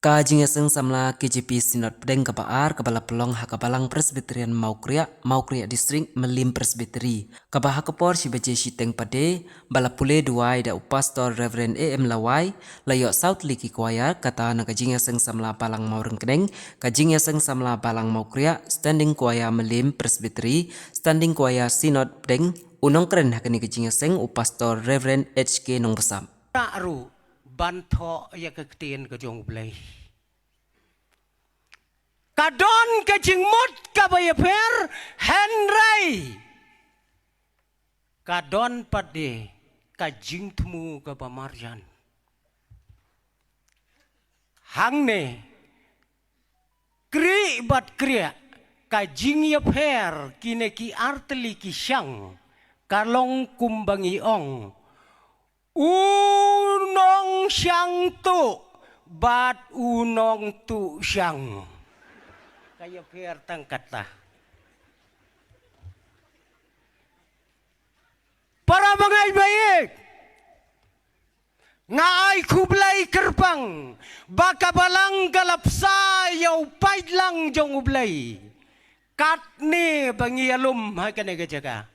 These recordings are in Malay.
Kajing eseng samla KJP Sinod Pedeng Kabaar Kabala Pelong Hakabalang Presbyterian Maukria Distrik Melim Presbyteri Kabah Hakapor Shibaje Shiteng Pade Bala Pule Duai da Upastor Reverend AM Lawai Layok South Liki Choir kata na kajing eseng samla Balang Maureng Kedeng kajing eseng samla Balang Maukria Standing Choir Melim Presbyteri Standing Choir Sinod Pedeng Unong keren hakani kajing eseng Upastor Reverend HK Nong Besam Taru banto ya kektian ke jong blai. Kadon ke jingmut kabaya per Henry. Kadon pade kajing temu ke pamarjan. Hangne kri bat kriya kajing ya per kine ki arteli ki syang kalong kumbangi ong. Unong syang tu bat unong tu syang kaya per tangkatlah para bangai baik ngai kublai kerpang baka balang galap sayau paidlang jong ublai katne bangi alum hakane gajaga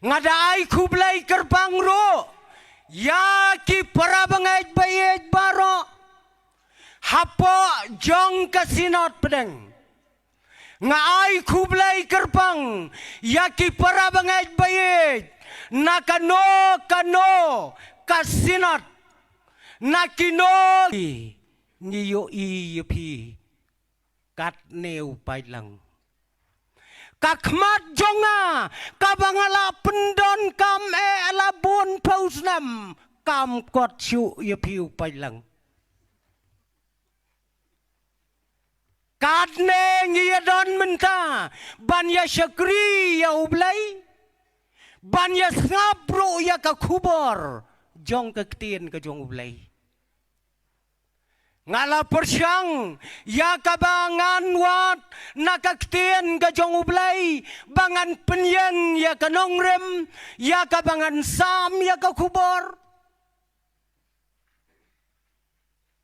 ngadai kublai kerpang ro ya ki para bangai bayet baro hapo jong kasinot pedeng ngai kublai kerpang ya ki para bangai bayet nakano kasinot nakino niyo ipi katneu pailang kakmat jonga kabangala pendon kam labun pausnam kam kot syu ye piu pailang kadne ngia don menta banya syakri ya ublai banya ngabro ya ka kubor jong ke ketien ke jong ublai ngala persyang ya kabangan wat nakaktian ka jong ublay bangan penyeng ya kanongrem ya kabangan sam ya ka kubor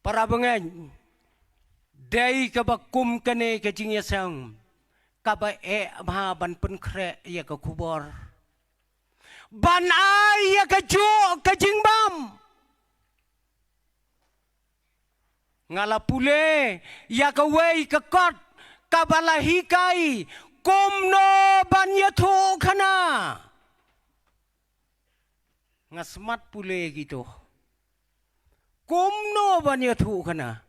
para bengen day kabakum kane ka jingyasang kaba mahaban penkre ya ka kubor ban ay ya ka jo ka jingbam ngala pule ya kawai kakot kabalahikai kumno banyatho khana ngasmat pule gitu kumno banyatho khana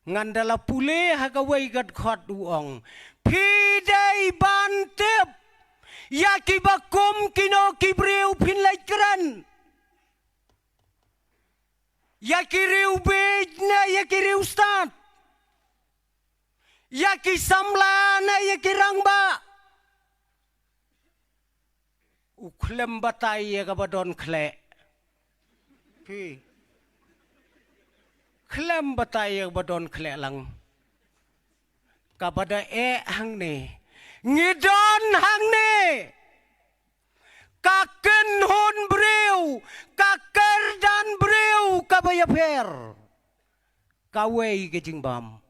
ngandala pule hakawai gat khot uong pidai bantep ya kibakum kino kibreu pinlai kran yakiriu bejna yakiriu stat yaki samlana yakirangba uklem batai ya kabadon kle pi klem batai ya kabadon kle lang kabada hangne ngidon hangne kaken hon breu kaker dan breu kabaya per kawai ke jingbam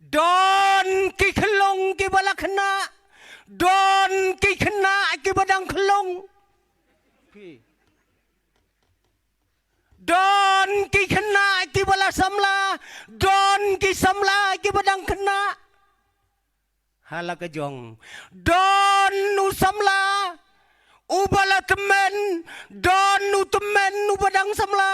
don ki khlong ki balakna don ki khna ki badang khlong don ki khna ki bala samla don ki samla ki badang khna hala ke jong don nu samla ubala temen don nu temen nu badang samla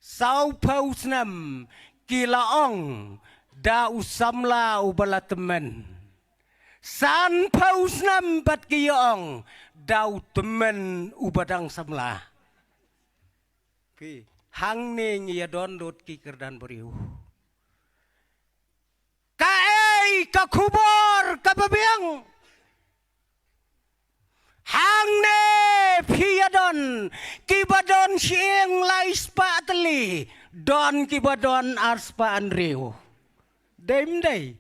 sau pausnam kilaong da usamla ubala temen san pausnam bat kiong da temen ubadang samla hang ne ngia don dot ki kerdan beriu ka kubor kababiang hangne piadon kibadon sieng lais pateli don kibadon arspa andreu dem dei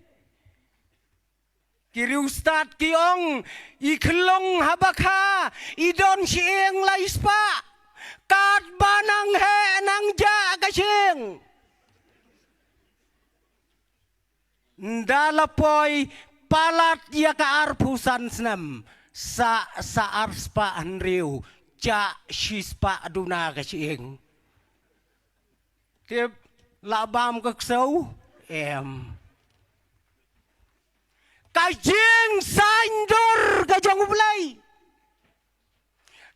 kiri ustad kiong iklong habaka idon sieng laispa Ndalapoy palat ya ka arpusan senam sa arspa anriu ca shispa aduna ka siing. Tiếp labam ka sâu em. Ka jing sandur ka jong ulay.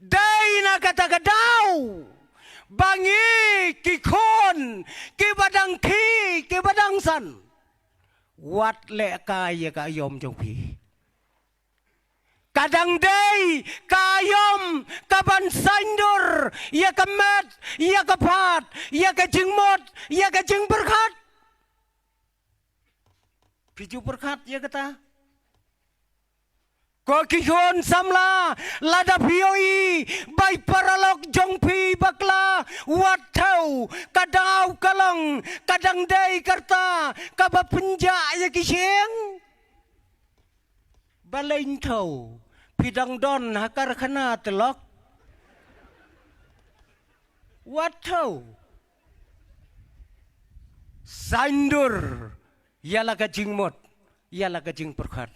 Day na katagadaw. Bangi kikon kibadang ki kibadang san. Wat le kaya kayom jong pi. Kadang day kayom kaban sandur ya kamat ya kapat ya kajingmot ya kajing berkat. Piju berkat ya kata. Ko kihon samla lada pioi bai paralok jongpi bakla watau kadau kalang kadang day karta kaba penja ya kiseng balain tau pidang don hakar kana telok watau sandur yala kajing mot yala kajing perkat.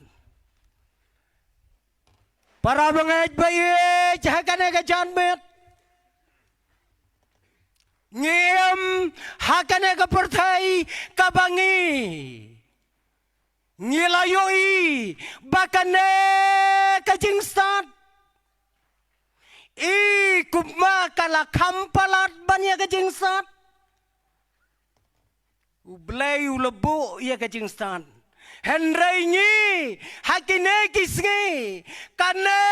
Para bangaj bayi hakane ka janmet. Ngiem hakane ka perthai kabangi. Ngilayoi bakane ka jingstat. I kumma kala kampalat banya ka jingstat. Ublay ulebu ya ka jingstat. Henry ni hakine kisngi kane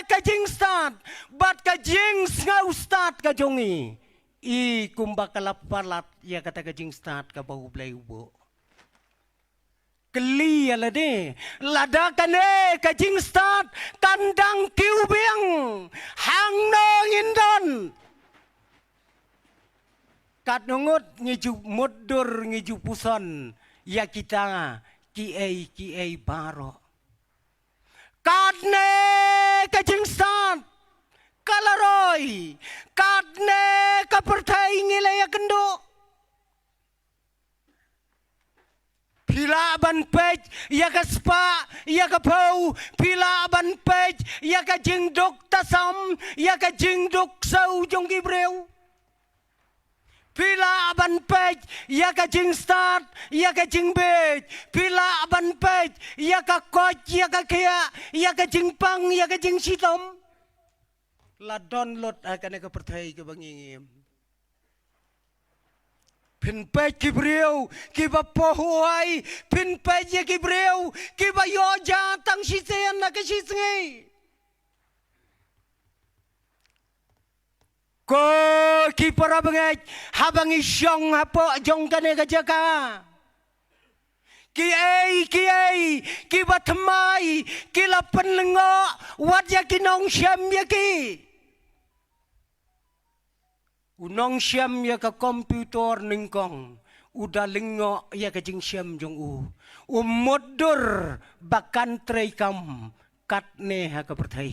kajing start bat kajing ngau start kajongi I kumbakala palat ya kata kajing start ka bau blay ubo keli ala de lada kane kajing start kandang kiubeng hang no indon kat nungut ngiju modur ngiju puson ya kita ki baro kadne kajing stan kalaroy kadne kapertai ngilaya kendo pila ban pej ya ka spa ya ka pau pila ban pej ya ka jingdok tasam ya ka jingdok sau jong gibreu Pila aban pej, ya ka jing start, ya ka jing bej. Pila aban pej, ya ka koj, ya ka kaya, ya ka jing pang, ya ka jing sitom. La download akan ka pertai ke bangingim. Pin pej kibreu, kiba pohuai, pin pej ya kibreu, kiba yoja tang sisen na ka sisngi. Ko ki para bangaj habang isyong hapo jong kane kajaka ki ki batmai ki lapan lengo wat ya ki nong syam ya ki unong syam ya ka komputer ningkong udah lengo ya ka jing syam jong modur bakan trei kam katne ha ka perthai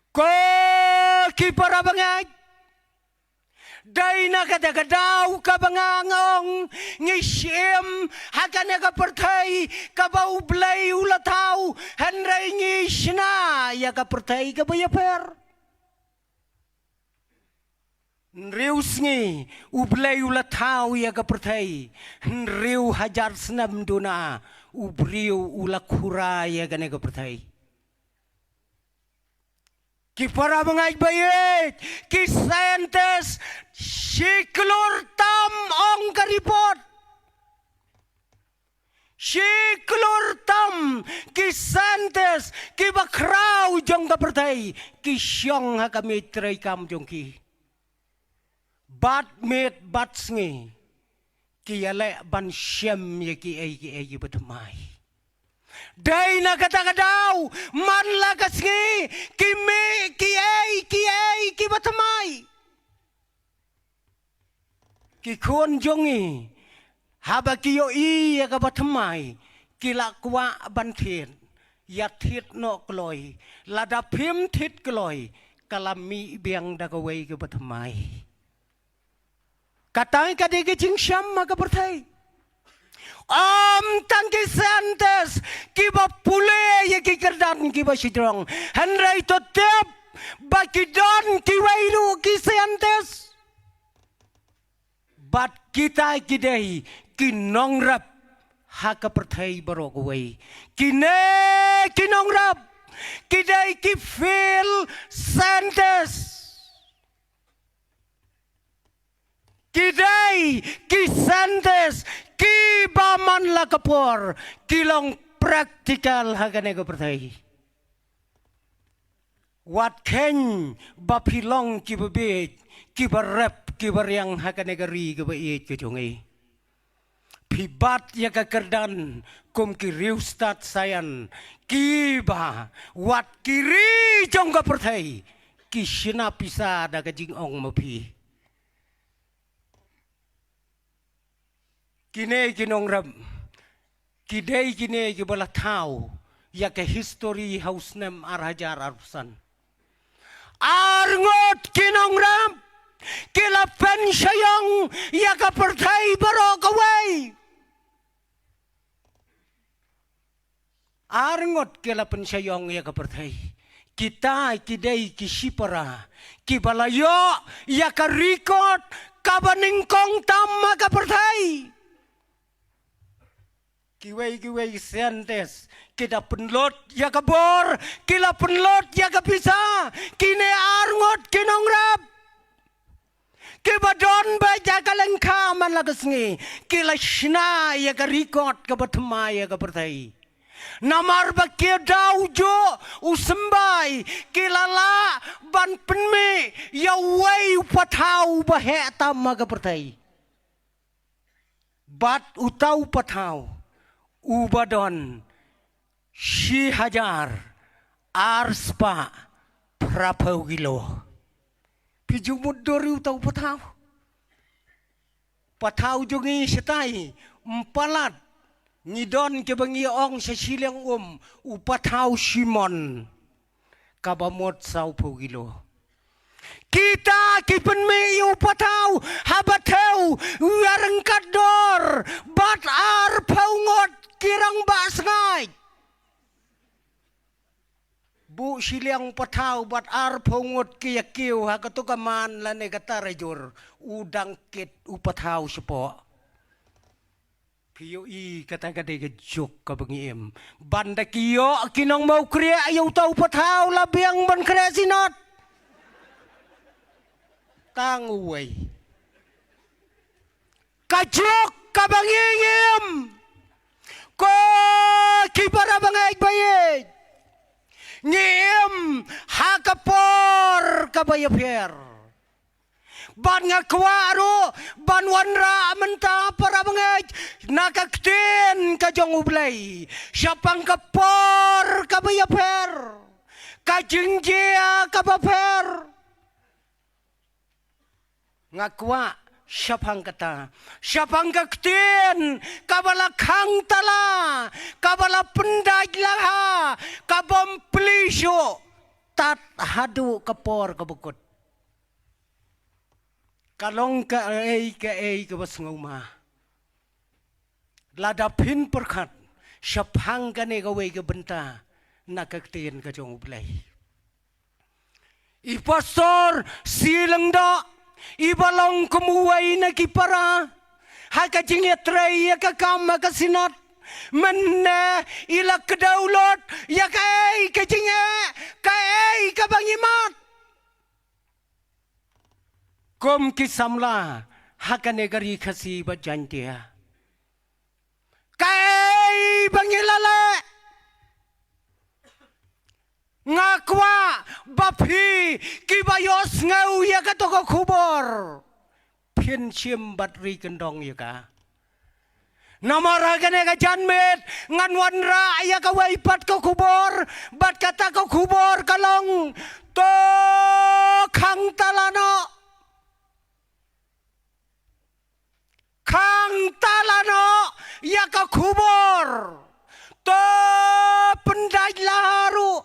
ko ki para bangaj dai na kata kadau ka bangangong ngisyem hakane ka perthai ka bau blay ulatau henry ngishna ya ka perthai ka bayaper Nrius ngi ublay ulatau ya ka perthai nriu hajar senam duna ubriu ulakura ya kane ka perthai Ki para bangaj bayit, ki saintes, siklur tam ong karipot. Siklur tam, ki saintes, ki bakraw jong kapertay, ki syong hakamitray kam jong ki. Bat met bat sngi, ki yale ban syem ya ki ay batamay. Day na katagadaw, man lakas ngi, ki batamay. Ki kon jongi, haba kiyo iya ka batamay, kilakwa bantin, yatit no kloy, ladapim tit kloy, kalami biang dagaway ka batamay. Katay ka di ka jing siyam magabartay. tangki sentes kiba pule ya ki kerdan kiba sidrong henry to tep baki don ki wailu ki sentes bat kita kidai ki nongrap haka perthai barok wai kine ki nongrap kidai ki feel sentes kidai ki sentes ki baman la kapor kilong praktikal hagane ko perthai wat ken bapilong ki babe ki barep ki baryang hagane gari ke bae ke jongai pibat ya ka kerdan kum ki riustat sayan ki ba wat kiri jong ka perthai ki sina pisa da ka jing ong mapi kine kinong rab kidei kine ki bala tau ya ke history house nem arhajar arusan arngot kinong rab kila pen sayang ya ka perthai barok away arngot kila pen sayang ya ka perthai kita kidei kisipara ki balayo ya ka record kabaningkong tamma ka perthai kiway sentes kita penlot ya kabor kila penlot ya kabisa kine arngot kinongrap kibadon ba ya kalengka man lagasngi kila shna ya ka record ka batma ya ka perthai namar ba ke daujo usembai kila la ban penme ya wai pathau ba he tamma ka perthai bat utau pathau ubadon 6,000 arspa prapau kilo pijumud dori utau patau jongi setai empalat ngidon ke bangi ong sa silang upatau simon kabamot sau pau kilo kita kipen me upatau habatau warengkat dor bat ar paungot kirang basngai bu siliang patau bat ar paungot kia kiu hakatukaman lane katarajur udang kit upatau sepo piyo i kata kade ke jok ka bangiem banda kiyo kinong mau kriya ayaw tau patau labiang ban kriya sinot tanguway kajok ka bangiem ko kipara bangay bayay ngiem hakapor kabayaper ban nga kwaro ban wanra menta para bangay nakaktin kajong ublay siapang kapor kabayaper kajingjia kabaper ngakwa siapang kata siapang kaktin kabala kang tala kabala pendaj laha kabam plisyo tat hadu kapor kabukot kalong ka ay kabas nguma ladapin perkat siapang kane gawai kabenta nakaktin kajong ublay ipastor silang da ibalong kumuway na kipara haka jingetray ya kakama kasinat menne ila kedaulot ya kai kajinge kai kabangimat kom kisamla haka negari kasi bajantia kai bangilala ngakwa bapi kibayos ngau ya ka toko kubor pin chim batri kendong ya ka namara gane ka janmet ngan wanra ya ka waipat ko kubor bat kata ko kubor kalong to khang talano ya ka kubor to pendaj laharu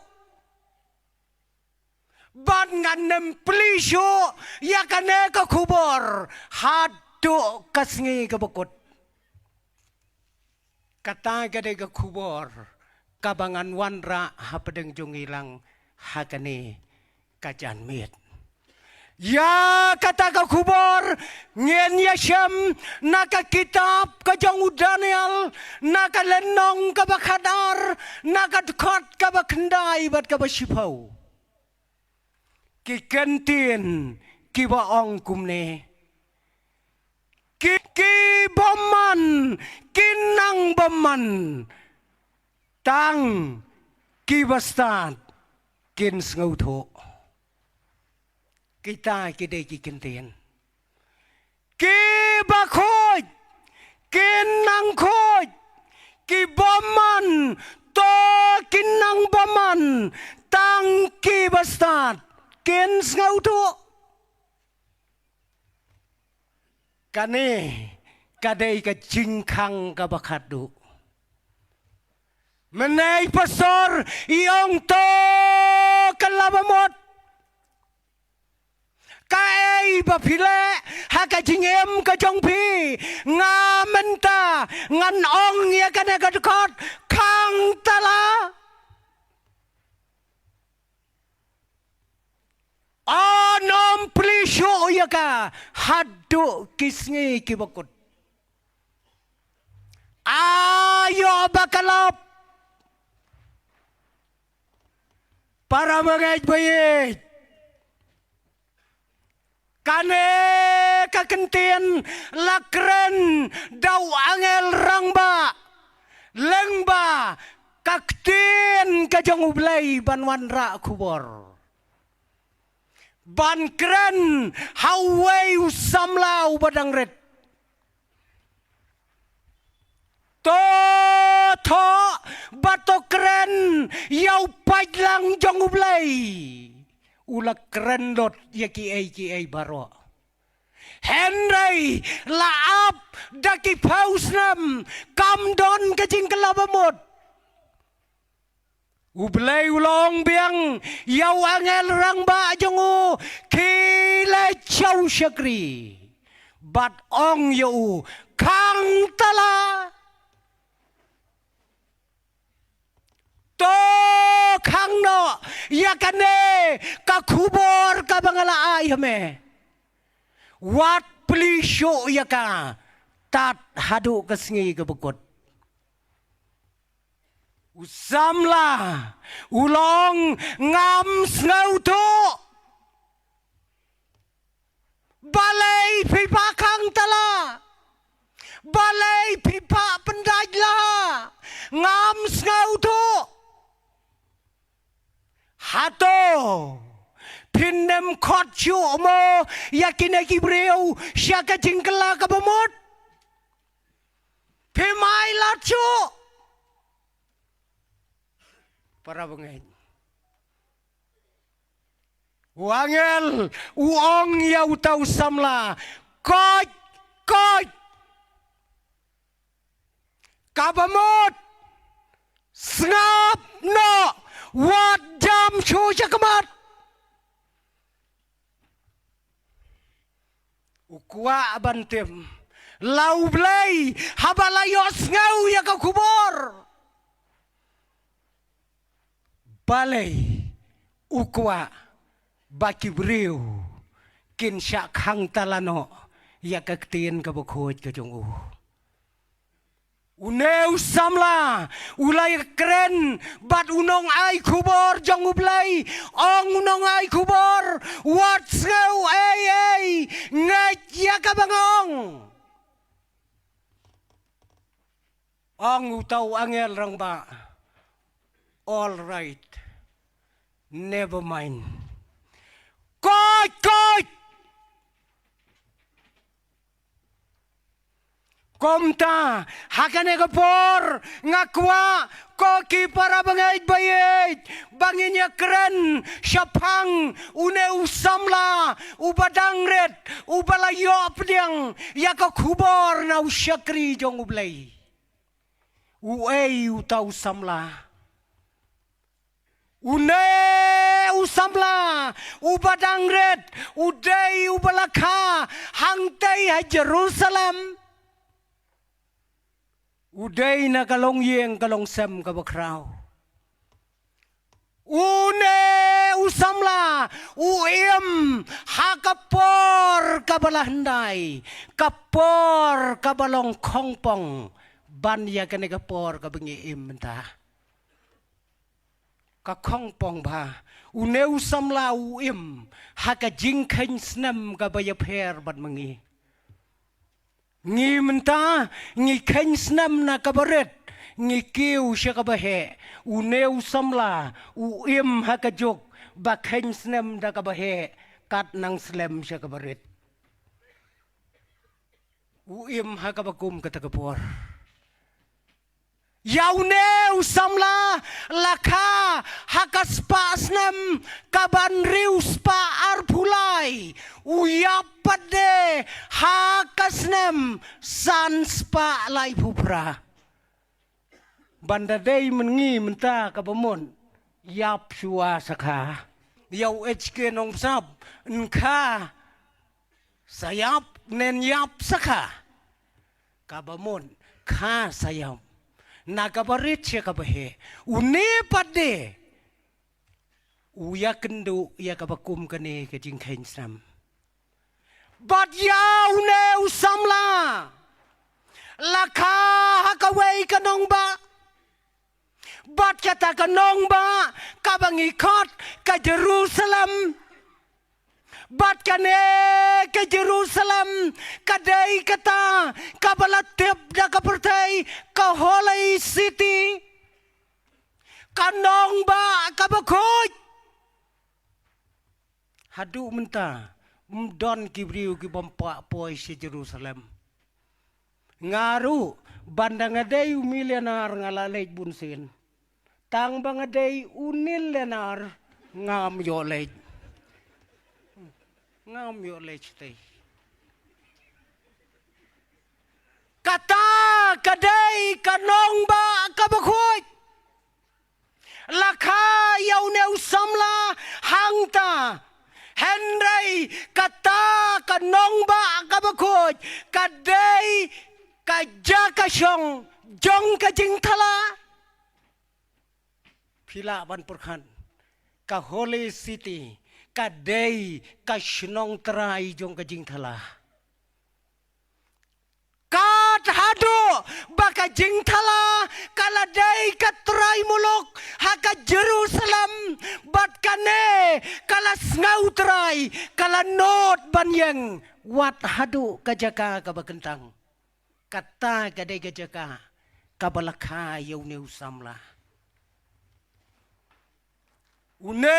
ban nganem plisyo ya kane ka kubor hadu kasngi ka bukot kata gade ka kubor kabangan wanra hapadeng jong ilang hakane kajan mit. Ya kata ka kubor ngien yasham naka kitab ka jong Daniel naka lenong ka bakadar naka dekot ka bakendai bat ka basipau ki kentin ki baong kumne ki baman kinang baman tang ki bastat kin ngau kita kide ki kenten ki bakhoj kinang khoj ki baman to kinang baman tang ki bastat kin ngau kane kadai ka jingkang ka bakadu menai pasor iong to kalabamot kai bapile haka jingem ka jongpi nga menta ngan ong ya kana ka dekot kang tala anom plisho ya ka hadu kisngi kibakut ayo bakalap para mengait bayit kane kakentien lakren dau angel rangba lengba kaktin kajong ublay banwan ra kubor ban kren hawai usamlau badang red to bato kren yau pajlang jong ublay ula keren dot ya ki ai baro Henry laap daki pausnam kamdon kajing kelabamot ublay ulong biang yau angel rang ba jongu kile chau syakri bat ong yau kang tala to kang no yakane ka kubor ka bangala ayame wat plisho yaka tat hadu kasngi ka bukot usamla ulong ngam snau to balai pipa kang tala balai pipa pendajla ngam snau to hato pinem khot chu mo yakine ki breu syaka jingkela ka bamot pemai lachu para bengeng wangel uong ya utau samla koj kabamot snap no wat jam chu chakamat ukwa bantem lau blay habalayos ngau ya ka kubor balay ukwa baki briu kin syak hang talano ya ka ktien ka bukhoj ka jongu uneu samla ulay keren bat unong ay kubor jong ublay ong unong ay kubor wat ngau ay ngat ya ka bangong ong utaw angel rang ba all right never mind koj komta hakane kapor ngakwa koki para bangait bayit banginya keren syapang une usamla ubadang red ubalayo pediang yaka kubor na usyakri jong ublay uei utau samla une usamla ubadang red udai ubalaka hangtai ha Jerusalem Uday na kalong yeng kalong sem kabakraw. Une usamla uim hakapor kabalahanday kapor kabalong kongpong banya kane kapor kabengi imenta ka kongpong ba une usamla uim haka jingkhen snem kabaya pher bat mangi ngi menta ngi khen snem na kabaret ngi kiu siya kabahe uneu samla uim hakajok bakhen snem da kabahe kat nang slem siya kabaret uim hakabakum katakapor yauneu samla lakha hakaspa snem kaban rius pa arpulai uyapade hakasnem sanspa lai pupra banda day mengi menta kabamon yap shua sakha yau HK nong sab nka sayap nen yap sakha kabamon kha sayap nagabarit siya kabahe uni pade uya kendo ya kabakum kane kajing kain sam bat yaw ne usamla lakha hakaway kanong ba bat kata kanong ba kabangi kot ka Jerusalem bat kane ke Jerusalem kadai kata kabalatip da kapertai ka Holy City kanong ba kabakoj hadu menta don kibriu ki bompa poi si Jerusalem ngaru bandang adai umilianar ngalalej bunsin tang bang adai unil lenar ngam yolej ngam yolej teh kata kadai kanong ba kabakoj lakha yauneu samla hangta Henry kata kanong ba kabakoj kadai kajakashong jong kajing thala pila ban purkhan ka Holy City kadai kashnong terai jong kajing thala kat hado baka jing thala kaladai katrai muluk haka Jerusalem bat kane kala ngau terai kala not banyeng wat hadu kajaka kabakentang kata kadai kajaka kabalakha yauneu samla Une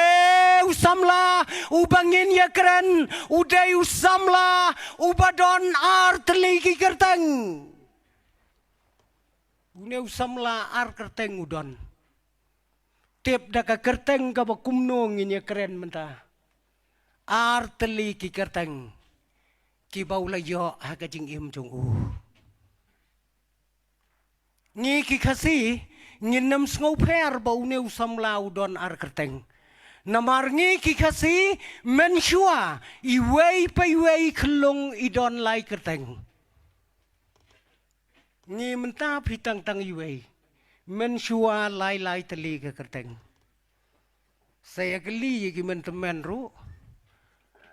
usamla ubangin ya keren uday usamla ubadon arteli ki kerteng une usamla ar kerteng udon tip daka kerteng ka bakumno ngin ya keren menta arteli ki kerteng ki baula yo hakajing im jong ngi ki khasi ngin nam sngo pher bau ne usamla udon ar kerteng namarngi kikasi mensua iwei paiwei kelong idon lai kerteng ngi menta pitang tang iwei mensua lai lai teli ke kerteng saya geli gi mentemen ru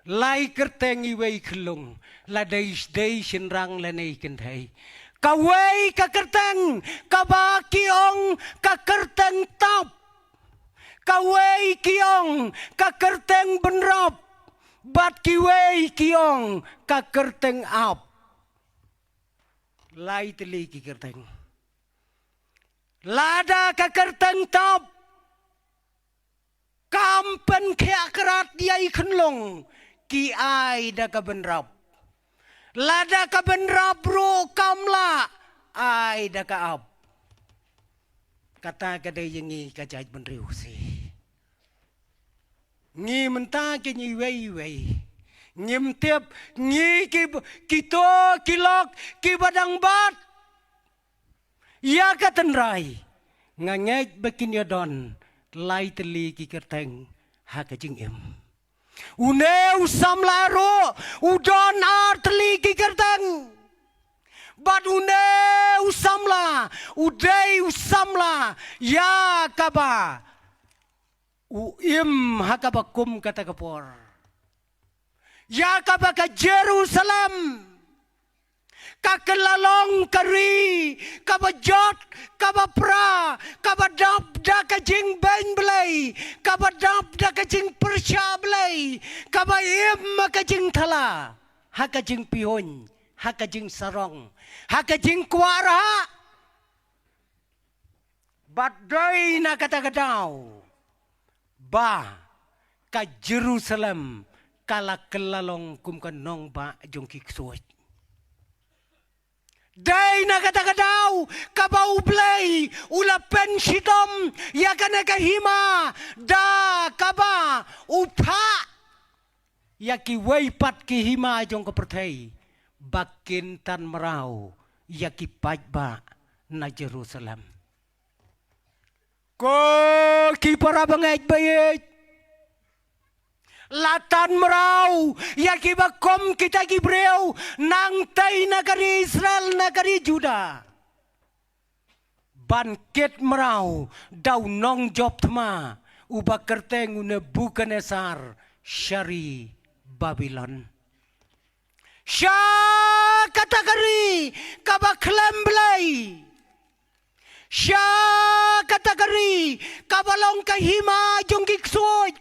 lai kerteng iwei kelong la dei senrang lenei kentai kawei ka kerteng kabakiong ka kerteng tap kawei kiong ka kerteng benrop bat kiwei kiong ka kerteng ap lai teli ki kerteng lada ka kerteng top kampen kya kerat diai khenlong ki ai da ka benrop lada ka benrop ro kamla ai da ka ap kata kadai yengi ka jaj benriu si ngi menta ki nyi wei ngim tiap ngi ki to kilok ki badang bat ya katenrai ngangek bekin yodon lai teli ki kerteng ha ka jing em une usam laro udon ar teli ki kerteng But une usamla, udei usamla, ya kaba, uim hakabakum kata kapor. Ya kaba ka Jerusalem, kakelalong kari, kabajot, kabapra, kabadap da kajing ben belai, kabadap da kajing persya belai, kabayim kajing thala, hakajing pihon, hakajing sarong, hakajing kuara, badai na kata-katau, ba ka Jerusalem, kala kelalong kum kanong ba jong kiksuat. Day na kata-katau, kabau blay, ulapen sitom, yakana kahima, da kaba, upa, yaki waypat kihima jong kapertay, bakin tan merau, yaki pajba na Jerusalem. Ko kipara bangay bayit, latan merau, yaki bakom kita gibreu, nang tay nagari Israel nagari Juda. Bangkit merau, daw nong job tama, ubak kerteng une Bukanesar, syari Babylon. Sya katakari, kabaklem belai. Sya katakari, kabalong kahima jong kiksoy.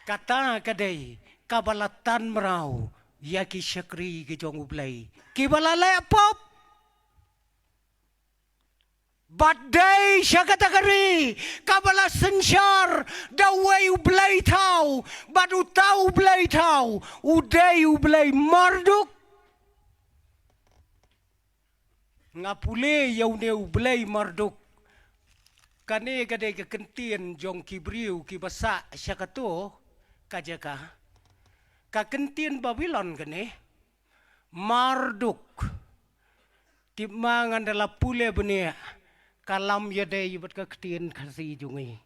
Kata kadai kabalatan merau yaki syakri ke jong ublay kibalalay pop badai syakata kari kabala sensyar dawai ublay tau badu tau ublay tau udai ublay marduk ngapule yaune ublay marduk kane kadai kekentian jong kibriu kibasa syakato kajaka kakentian Babylon kene Marduk timangan dalam pule benia kalam yadai yubat kaketian kasih jungi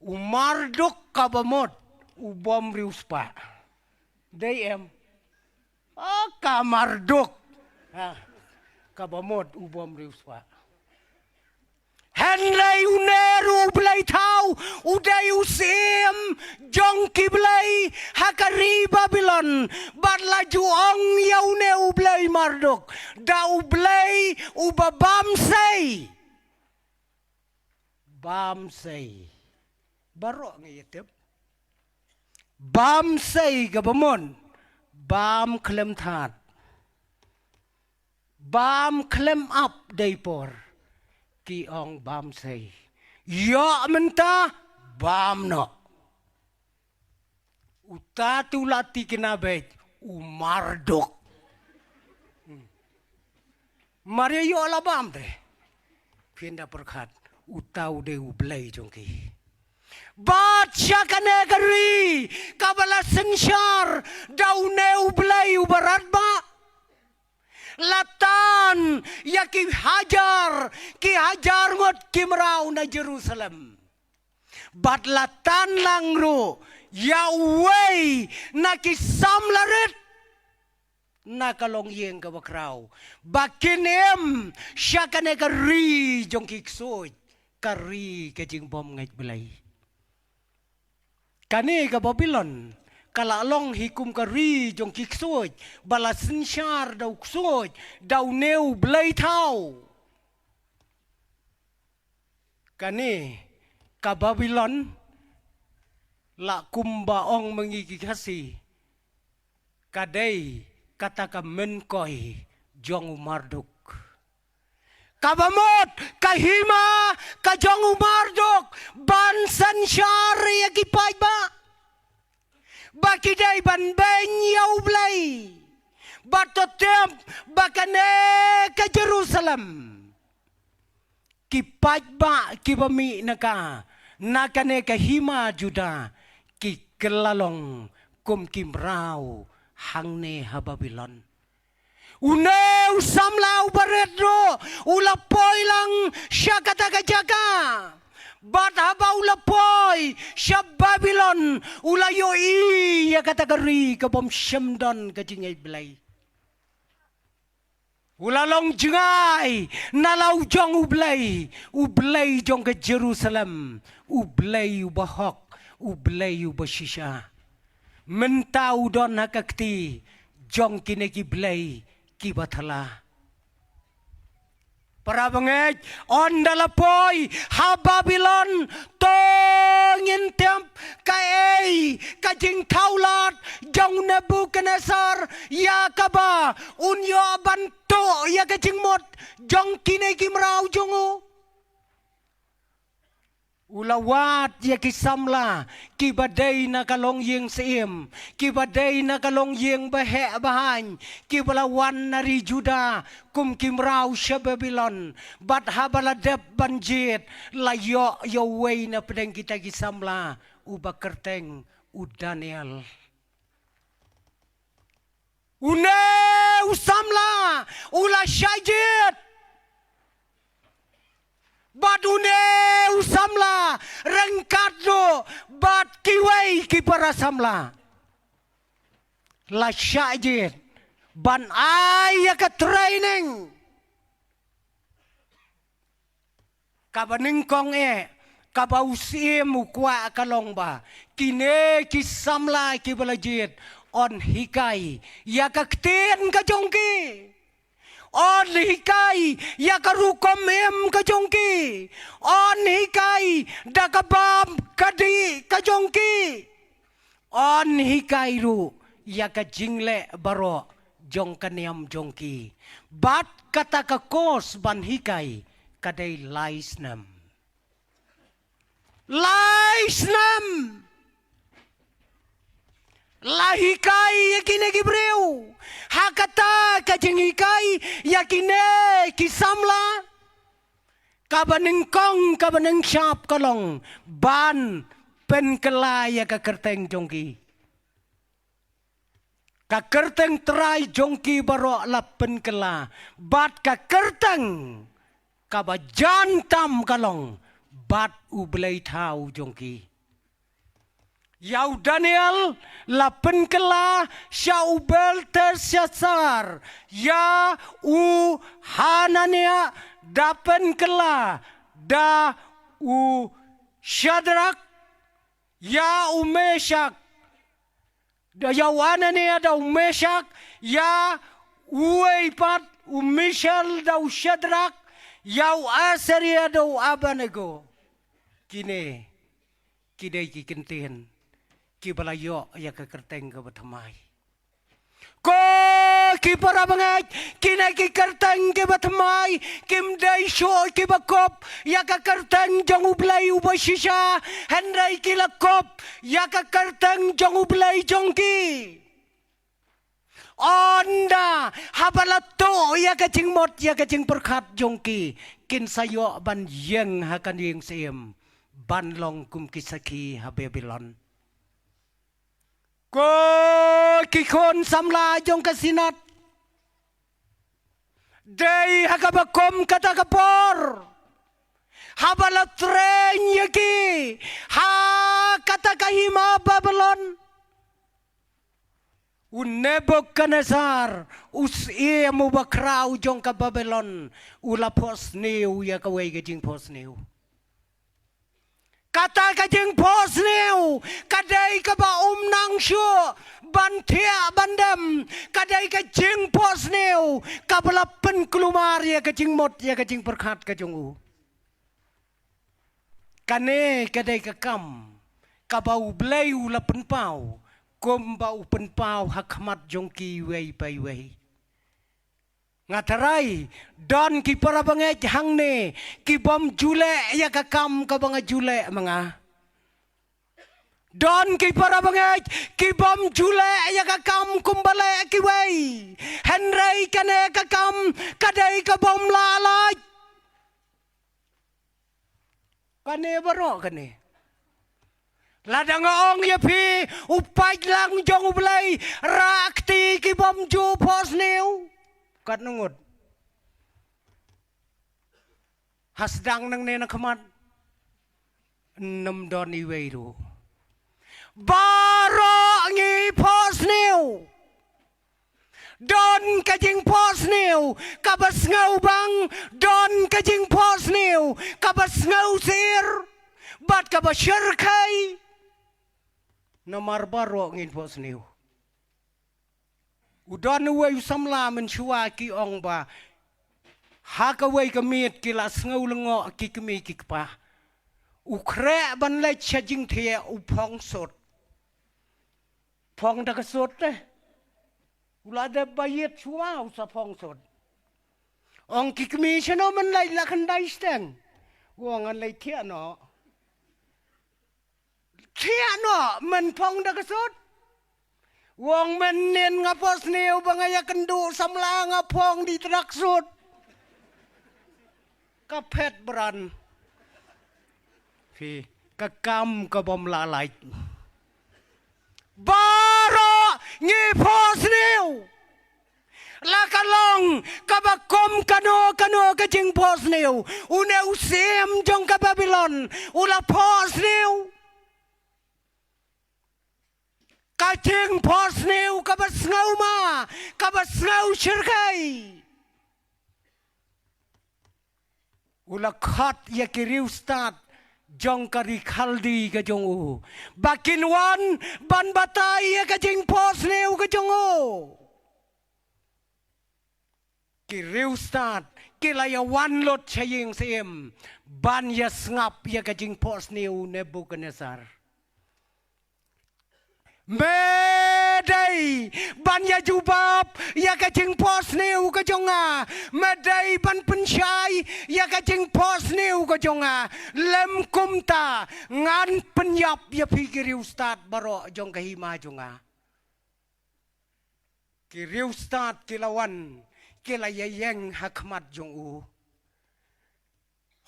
Marduk kabamot ubom riuspa dayem ka Marduk kabamot ubom riuspa Henlay uneru belai tau udai usim jongki belai hakari Babylon badlaju ong yaune ublai Marduk da ublai uba bamsei barok ngiyetep bamsei gabamon bam klem that bam klem up daipor ki ong bam say ya menta bam no utatu lati kinabet Marduk Maria yo ala bam de pinda perkat utau de ublay jongki baca kanegari kabala sensyar daune ublay ubarat ba latan ya ki hajar ngot ki merau na Jerusalem bat latan langru ya wei na ki samlarit na kalong yeng ka bakrau bakinem syakane kari jong kiksoy kari ke jing bom ngait belai kane ka Babylon kalalong hikum kari jong kiksoy balasin syar daw ksoy daw neu belai tau kane ka Babylon la kumbaong mengikikasi kadai kata ka menkoi jong Marduk kabamot kahima ka jong Marduk bansan syar yakipay ba bakidai ban benyau blai batotem bakane ke Jerusalem kipat ba kibami naka nakane ke hima Juda ki kelalong kum kimrau hangne ha Babylon uneu samlau baredro ulapoy lang syakata kajaka Bat haba ulapoi syab Babylon ulayo i ya kategori ke bom syemdon ke jingai belai. Ulalong jengai nalau jong ublai jong ke Jerusalem, ublai ubahok, ublai ubashisha. Mentau don hakakti jong kine ki blai ki bathala. Para bangej on dalapoi ha Babylon tongin temp kaei kajing taulat jong Nebukadnezar ya kaba unyo banto ya kajing mot jong kine kimrau jongu ulawat ya kisamla kibadai na kalong yeng seim kibadai na kalong yeng bahe bahan kibalawan nari Juda kum kimrau sya Babylon bat habaladep banjit layo yowei na pedeng kita kisamla uba kerteng u Daniel une usamla ula syajit badune usamla rengkat do bad kiwai ki para samla la syajid ban ay ka training kabaning kong kabausim ukwa kalong ba kine ki samla ki balajid on hikai ya kaktin ka jongki on hikai ya karukom em kajongki on hikai dakabam kadi kajongki on hikai ru ya kajingle baro jong kaniam jongki bat kata kakos ban hikai kadai laisnam lahikai yakine gibreu hakata kajingikai yakine kisamla kabanengkong kabaneng syap kalong ban pen kelaya ka kerteng jongki ka kerteng terai jongki baro la pen kela bat ka kerteng kabajantam kalong bat ublai tau jongki Yau Daniel lapen kela syau Belteshazzar ya u Hanania dapen kela da u Shadrach ya u Meshach da ya Hanania da u Meshach ya u Eipat u Mishael da u Shadrach ya u Azaria da u Abednego kine kidai ki kenten ki balayo ya ke kerteng ke batamai ko ki para bangaj kina ki kerteng ke batamai kim dai sho ki bakop ya ke kerteng jong ublai ubashisha hendai ki lakop ya ke kerteng jong ublai jongki onda habalato ya ke jingmot ya ke jing perkat jongki kin sayo ban yeng hakan yeng seem ban long kum kisaki ha Babylon ko kikon samla jong kasinat dei hakabakom kata kapor habala tren yaki ha kata kahima Babylon Nebukadnezar usie mu bakrau jong ka Babylon ula pos new ya ka wei jing pos new kata kajing pos new kadai ka ba nang syo bantia bandam kadai kajing pos new kabalapen kelumar ya kajing mot ya kajing perkat kajungu kane kadai kakam kabau blai ula penpau kombau penpau hakmat jongki wei pai wei ngatarai don ki para bangej hangne ki bom jule ya kakam ka banga jule manga don ki para bangej ki bom jule ya kakam kumbale ki wei henrei kane kakam kadai ka bom lalaj kane baro kane ladang ong ya pi upai lang jong ublai rakti ki bom ju pos new kat nungut hasdang nang nena kemat nam don iweru baro ngi pos new don kajing pos new kabas ngau bang don kajing pos new kabas ngau sir bat kabas syarkai namar baro ngi pos new udon uwe samla menshua ki ong ba hakawai kamit kilas ngau lengo ki kemi ki pa ukre ban le chajing thia upong sot phong da sot te ulada bayet chua usa phong sot ong ki kemi chano man lai la khandai steng wong an lai thia no man phong da sot wong men nen ngapos neu bangaya kendu samla ngapong di trak sot kapet beran fi kakam kabom lalai baro ngi pos new lakalong kabakom kano kajing pos new uneu sim jong ka Babylon ula pos new kajing pos new kabas ngau ma kabas ngau syirkai ula khat ya kiriu start jong kari khaldi ka jong u bakin wan ban batai ya ka jing pos neu ka jong u kiriu start kilaya wan lot chaying sim ban ya ngap ya ka jing pos neu Nebukadnezar medai ban ya jubab ya ka jing pos neu ka jonga medai ban pensyai ya ka jing pos neu ka jonga lem kumta ngan penyap ya pikir ustad baro jong ka hima jonga kiri ustad kilawan kilayeng hakmat jong u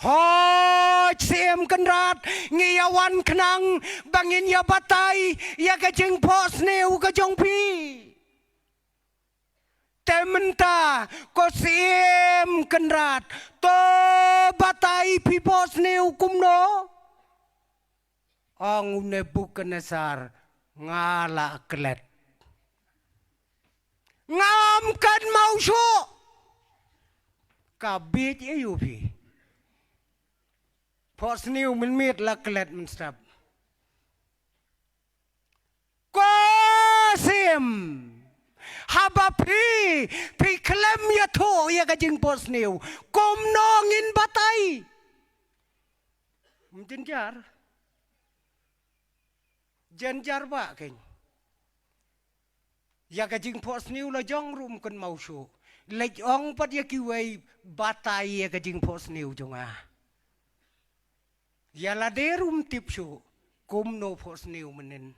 hoi sim kenrat ngiyawan kenang bangin ya batai ya ka jing pos neu ka jong pi tementa ko sim kenrat to batai pi pos neu kumno ang Nebukadnezar ngala klet ngam kan mau syo kabit ayu pi pos new min mit la klet min stab kosim haba pi klem ya tho ya ka jing pos new kom nongin batai jenjar ba ken ya ka jing pos new la jong rum kan mau shu lej ong pat ya ki wei batai ya ka jing pos new jonga ya la derum tipsu kum no pos new menen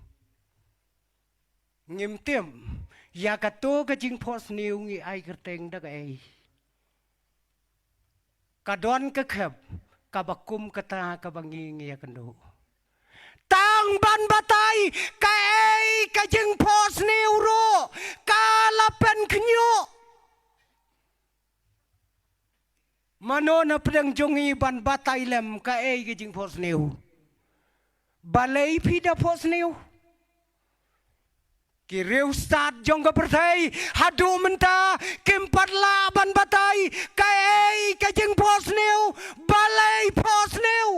ngim tem ya ka to ka jing pos new ngi ai kerteng da ai ka don ka khap ka bakum kata ka bangi ngi ya kendo tang ban batai ka ai ka jing pos new ro ka lapen knyo mano na pedang jongi ban batai lem ka ai ka jing pos new balai pida pos new kiriu start jong ka pertai hadu menta kimpat la ban batai ka ai ka jing pos new balai pos new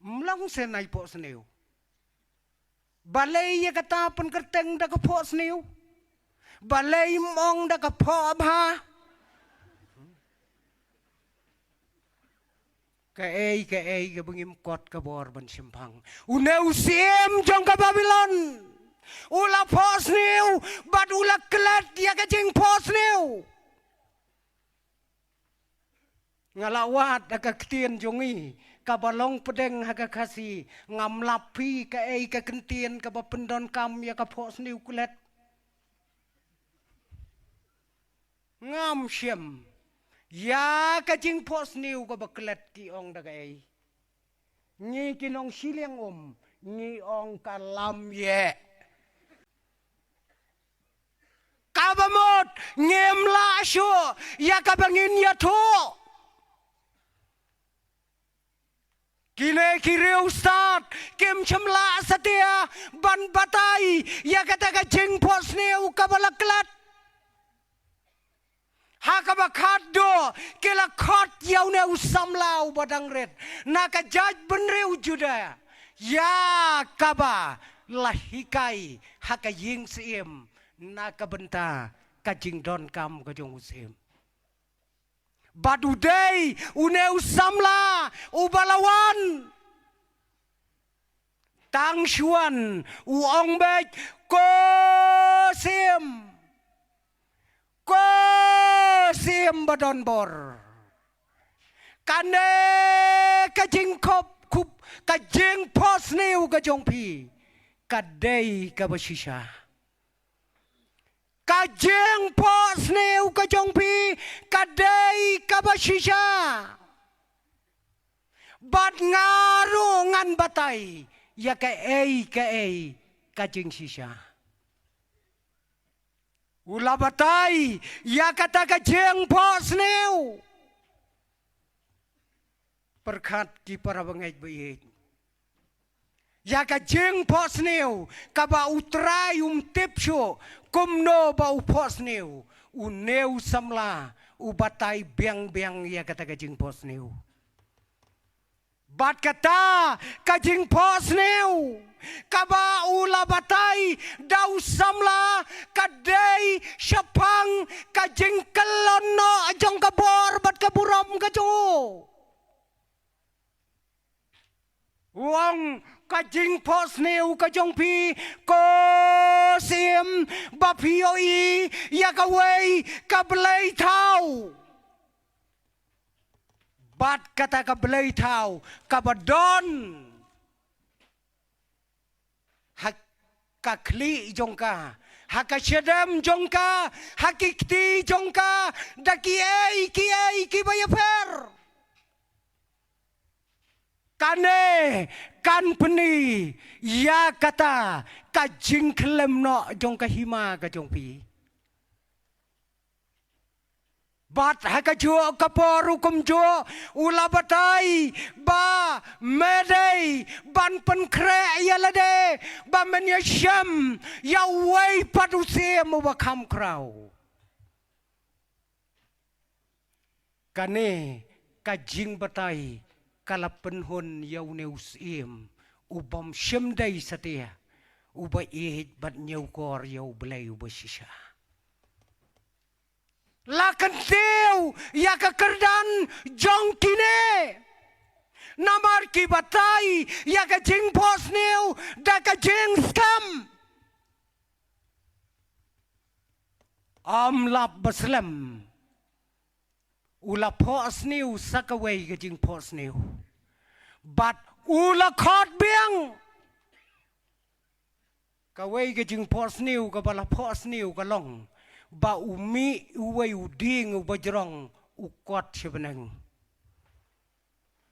mlang senai pos new balai ya kata pen kerteng da ka pos new balai mong da ka pho ba ka ai ka bangim kot ka bor ban simpang uneu sim jong ka Babylon ula pos new bad ula klet ya ka jing pos new ngalawat ka ketien jongi ka balong pedeng ha ka kasi ngam lapi ka ai ka kentien ka bapendon kam ya ka pos new klet ngam siem ya ka jing pos new ka baklet ki ong da ai ngi kinong sileng ngi ong kalam ye kabamot ngem la sho ya ka bangin ya tho Kine kiri ustad kem chemla setia ban batai ya kata ka jeng pos ne ukabalaklat hakabakhat do kela khot yau ne usamlau badang red naka jaj benreu juda ya kaba lahikai haka ying siem naka benta ka jing don kam ka jong usem badudei une usamla ubalawan tang shuan uong bek ko sim badon bor kane kajing kop kup kajing pos neu kajong pi kadei kabashisha kajing pos neu kajong pi kadei kabashisha bad ngaru ngan batai ya ka ei kajing shisha ula batai ya kata kajing pos neu perkat ki para bangait bayit ya kajing pos neu kaba utrai tipsyo kumno ba upos neu uneu samla ubatai biang ya kata kajing pos neu bat kata kajing pos neu kaba ula batai dau samla kadai syapang kajing kelono ajong kabor bat kaburam kajo wong kajing pos neu kajong pi ko sim bapioi ya kawei kablei tau bat kata kablei tau kabadon kakli jongka hakashedem jongka hakikti jongka daki ki bayaper kane kan peni ya kata kajing klem no jongka hima ka jongpi bat hakajo kaporu kumjo ula batai ba medei ban pen kre yalade ba menyasham ya wei paduse mo bakam krau kane kajing batai kala penhon yau neus im ubam shemdai satia uba bat nyau kor yau belai uba shisha lakan teu ya kekerdan jong kine namar ki batai ya ka jing pos neu da ka jing skam lap baslam ula pos neu sakawai ka jing pos neu bat ula khot biang kawai ka jing pos neu ka bala pos neu ka long ba umi uway uding ubajrong ukot sebenang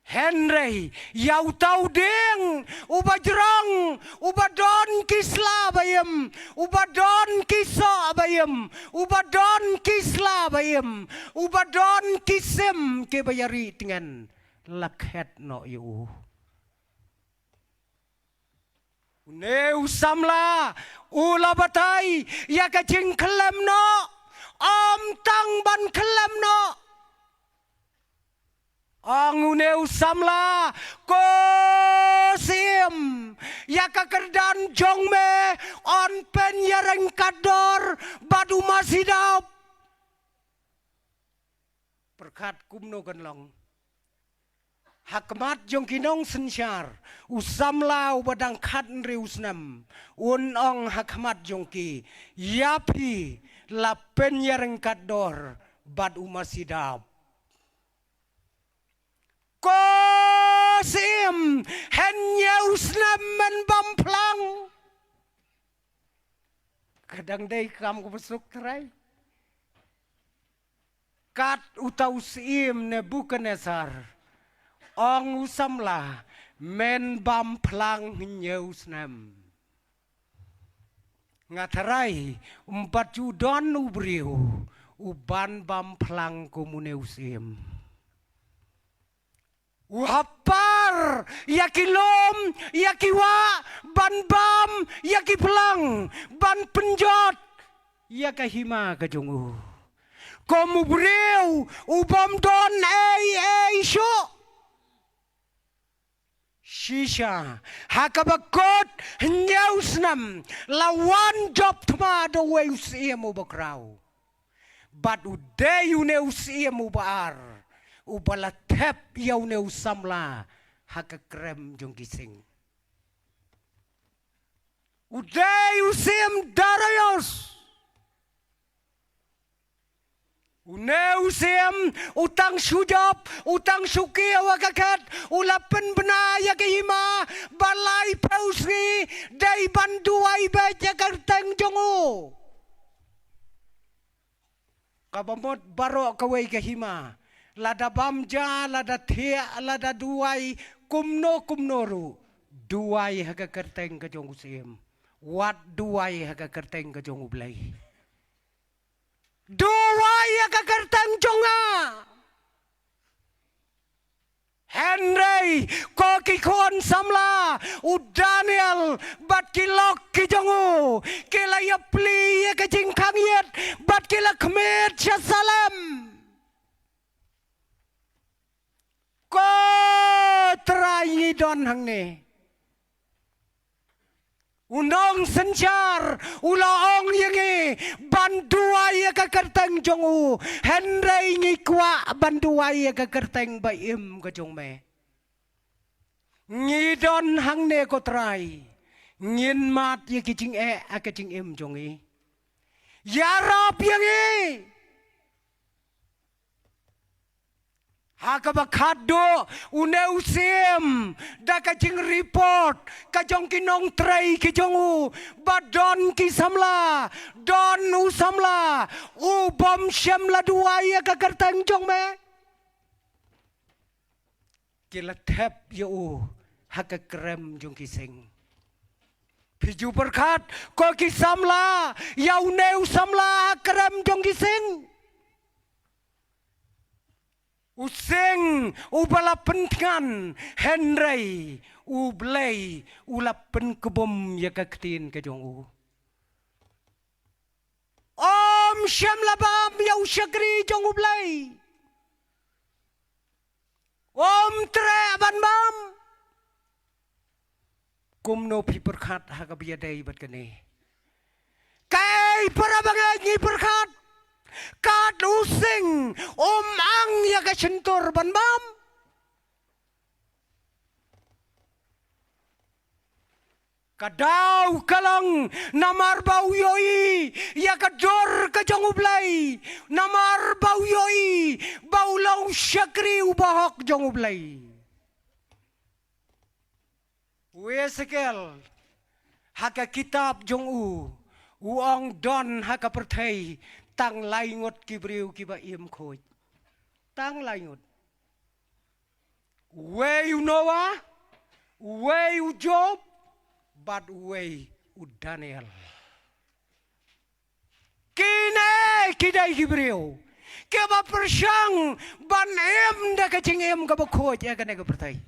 Henry yau tau ding ubajrong ubadon kisla bayam ubadon kisa bayam ubadon kisla bayam ubadon kisem ke bayari dengan lakhet no yu neu samla ula batai ya kajing kelem no tang ban kelem no neu samla ko sim ya kakerdan jong me on pen yareng kador badu masidap perkat kumno ganlong hakmat jong kinong sensyar usamla ubadang khat reusnam unong hakmat jong ki yapi lapen yareng kador bad umasidap kosim hanya usnam men bamplang kadang day kam ko besuk terai kat utau sim Nebukadnezar ong usamla men bam plang nyeusnam ngatarai umpat judon ubriu uban bam plang komuneusim Uhapar, yakilom, yakiwa, ban bam, yaki pelang, ban penjot, yakahima kajongu. Komu breu, ubam don sho. Shisha, hakabakot, nyausnam, lawan job tma do weus iemu bakrau. But uday uneus iemu baar. Ubala tep yaune usamla haka krem jong gising. Uday usim darayos. Une usim utang sujab, utang suki awakakat, ulapen benaya kehima, balai pausri, day banduai baca karteng jongu. Kabamot barok kawai kehima. Lada bamja, lada thea, lada duai, kumnoru. Duai haga kerteng ke jong usim. Wat duai haga kerteng ke jong ublay. Duai haga kerteng jonga. Henry, koki kon samla, Daniel, bat kilok ki jongu. Kila ya pli ya ke jingkang yet, bat kila kmet syasalam. Ko terai don hang ni. Unong senjar, ulaong yangi, banduai ka kerteng jongu, Henry ngi kwa banduai ka kerteng baim ka jong me. Ngi don hang ne ko terai, ngin mat ye kijing ka jing im jongi. Yarap yangi. Hakabakado uneusim da kajing report kajong kinong tray kijongu badon kisamla don usamla ubom syamla duaya kakartang jong me kila tep yo hakakrem jong kising piju berkat ko kisamla yauneu samla krem jong kising Useng ubala pentingan Henry ublay ulapen kebom ya kaktin ke jongu. Om syamla bam ya usyakri jong ublay. Om tre ban bam. Kumno pi berkat hakabiadai bat kene. Kai para bangai berkat. Kat using ang ya ka sentur ban bam. Kadau kalang namar bau yoi ya kador ka jong ublay namar bau yoi bau lau syakri ubahok jong ublay. Wesekel haka kitab jong uang don haka pertai tang laingot kibriu kiba im khoi tang laingot way Noah way Job but way Daniel kine kidai kibriu kiba persyang ban em da kacing em ka khoi ya kana ka pertai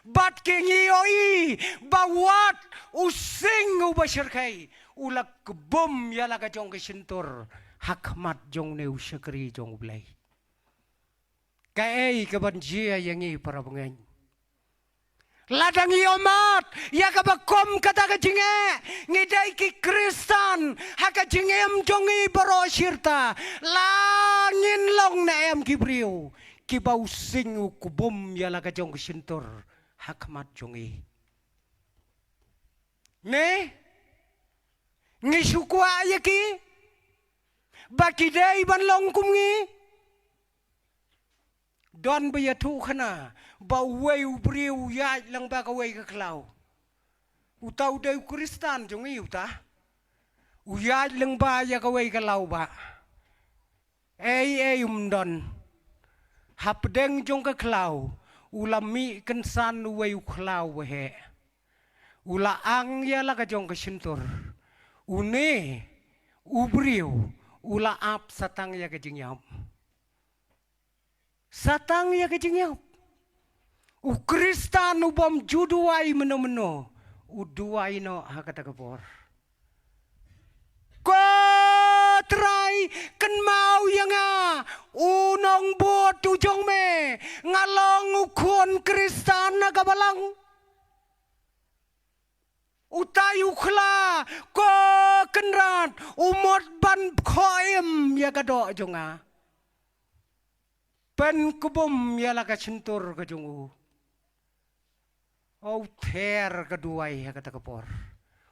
bat kingioi bawat using ubashirkai ulak kebom ya laga jong kesentur hakmat jong neu syakri jong ublay kai kebanjia yangi para pengen ladang iomat ya kabakom kata kajinge ngidai ki Kristen haka jingem jongi baro syirta langin long na em kibriu kibau singu kubom ya laga jong kesentur hakmat jongi ne ngisukwa yaki bakidai ban long kumngi don bayatu khana ba wei ubriu ya lang ba ka wei ka klau utau dei Kristen jongi uta uya lang ba ya ka wei ka lau ba don hapdeng jong ka klau ulami kensan wei klau he ula ang ya la ka jong ka sentur une ubriu ula ap satang ya kejingyap satang ya kejingyap Kristan ubam juduai meno-meno. Uduai no hakata kapor. Ko try kan mau yang unong buat tujong me ngalong ukon Kristan na kabalang. Utai ukla ko kenrat umot ban khoim ya kadok jonga. Pen kubum ya laka centur ke jongu. Au ter keduai ya kata kapor.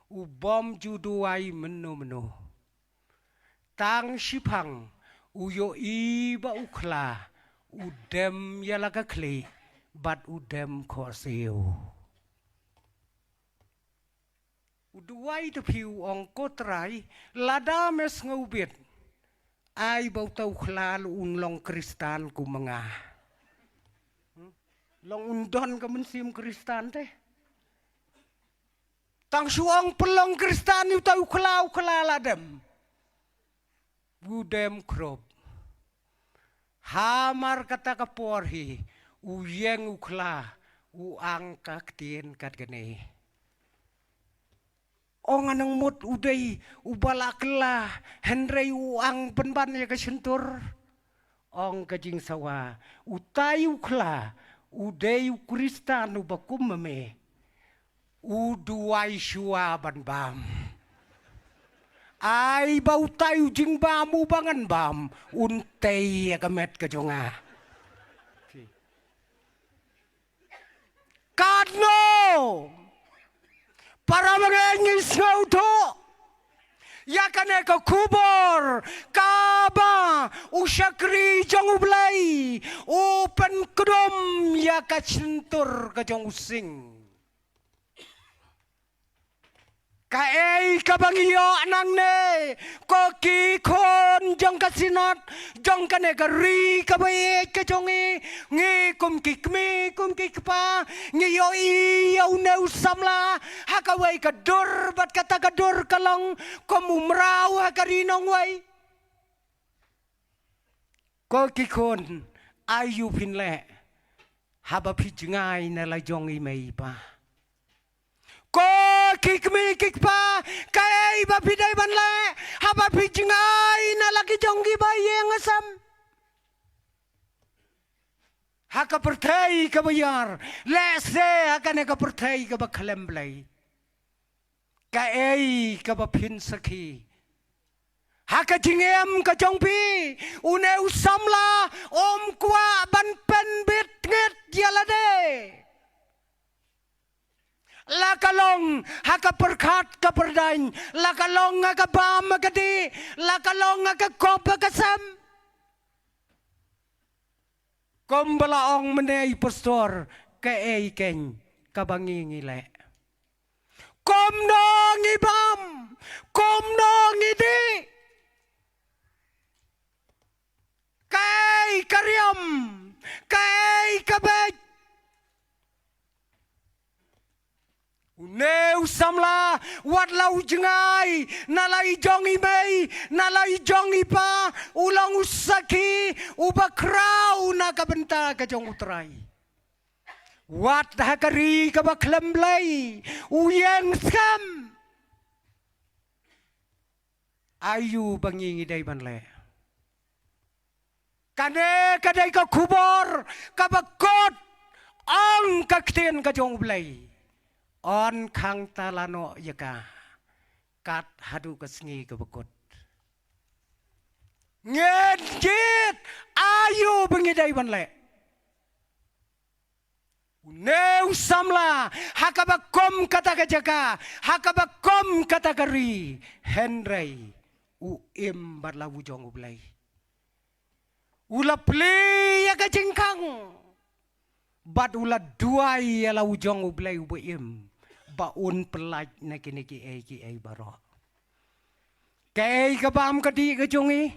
Ubom juduai menu-menu. Tang sipang uyo iba ukla udem ya laka kli bat udem khoseu. Uduai tu piu ong kotrai lada mes ngubit. Ai bau tau khlalu unlong Kristan ku mengah. Long undon ka mensim Kristan teh. Tang suang pelong Kristan yu tau klau ladem. Budem krop. Hamar kata kaporhi uyeng ukla uangka ktien kat gene. Ong anang mut udai ubalakla henrei uang penban ya kesentur. Ong kajing sawa utai ukla udai Kristan ubakum meme. Uduai syua ban bam. Ai bau tayu jing bamu bangan bam. Untei ya kemet kejonga. Kadno. Para mengengis ngauto. Ya kane ke kubur. Kaba. Usyakri jong ublai. Upen kedom. Ya ka centur kejong using. Kaei kabangiyo nang ne koki kon jong kasinot jong kane gari kabai kejongi ngi kum kikpa ngi yo iyo ne usamla hakawai kadur bat kata kadur kalong komumrau hakarinong wai koki kon ayu pinle haba pijngai na la jong imei pa ko kikpa kai ba pidai ban le haba pijngai na lagi jonggi bayeng asam haka pertai ka bayar lese haka ne ka pertai ka ba khalemblai kai ka ba phin sakhi haka jingem ka jongpi une usamla om kwa ban pen bit nget yalade lakalong haka perkat ka perdain lakalong haka bam gadi lakalong haka kop kasam kombala ong menei pastor ke ei ken kabangi ngile komno ngibam komno ngidi kai karyam kai kabej Uneu samla wat lau jengai nalai jongi mei nalai jongi pa ulang usaki ubakrau na kabenta ka jong utrai wat hakari ka baklemblai uyeng skam ayu bangingi dai banle kane kadai ka kubor ka bakot ang kakten ka jong blai on kang talano yaka kat hadu kesngi kebekut ngedit ayu bengidai banle uneu samla hakabakom kata kajaka hakabakom kata kari henrei uim barlawu jong ublai ulapli ya kajengkang bat ula duai ya lau jong ublai ubeim baun pelaj na kini ki ai baro kai ka bam ka di ka jongi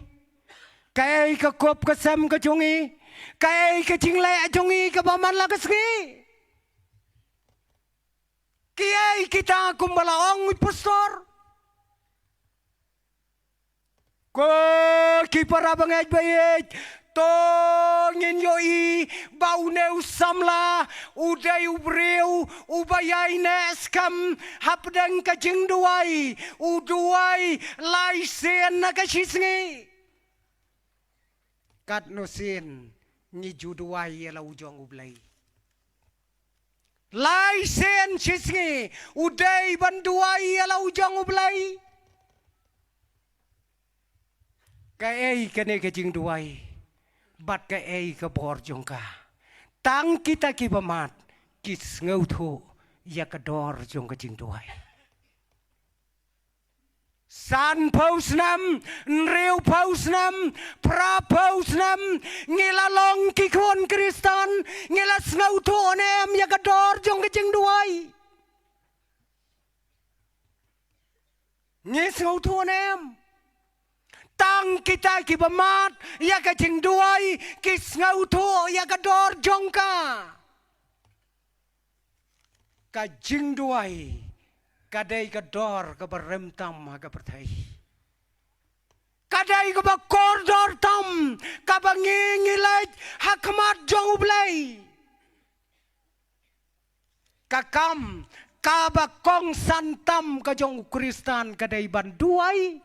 kai ka kop ka sam ka jongi kai ka jingle jongi ka baman la ka ski kiai kita kumbalaong pastor ko ki para bangaj bayet to ngin yoi bau neu samla udai ubreu ubayai neskam hapdang ka jing duai uduai lai sen na ka shisngi kat no sen ni juduai ala ujong ublai lai sen shisngi udai banduai ala ujong ublai ka ei kane ka jing duai bat ka ei ka bor jongka tang kita ki bamat kis ngau tho ya ka dor jong ka jing duai san paus nam reu paus nam pra paus nam ngila long ki kon kristan ngila ngau tho nem ya ka dor jong ka jing duai ngis ngau tho nem tang kita ki bamat ya ka jing duai kis ngau tho ya ka dor jongka ka jing duai ka dei ka dor ka barem tam ha ka perthai ka dei ka ba kor dor tam ka ba ngilai hakmat jong ublai ka kam ka ba kong santam ka jong kristan ka dei ban duai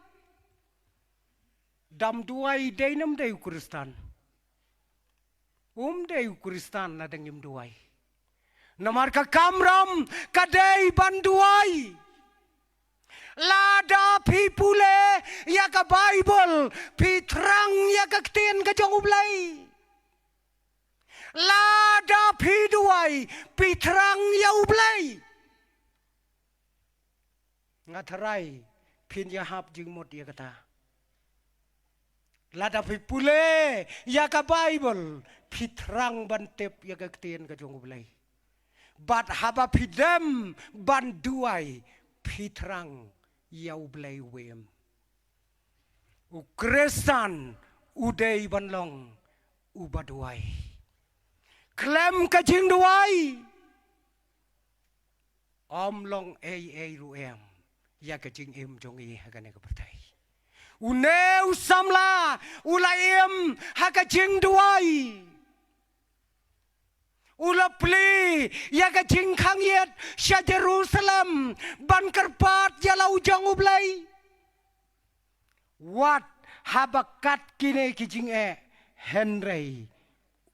dam duai dainam dei kristan dei kristan na dengim duai namar ka kamram ka dei ban duai lada pipule ya ka bible pitrang ya ka tien ka jong ublai lada pi duai pitrang ya ublai ngatarai pin ya hap jing mot ya kata lada pipule ya ka bible pitrang bantep ya ka tien ka jong ublai bat haba pidem ban duai pitrang ya ublai wem ukrestan udei banlong ubaduai klem ka jing duai long ei ruem ya ka jing em jong i ha ka ne ka pertai uneu samla ulaim haka jing duai ula pli ya ka jing khang yet sha Jerusalem ban karpat ya lau jang ublai wat habakat kine ki jing Henry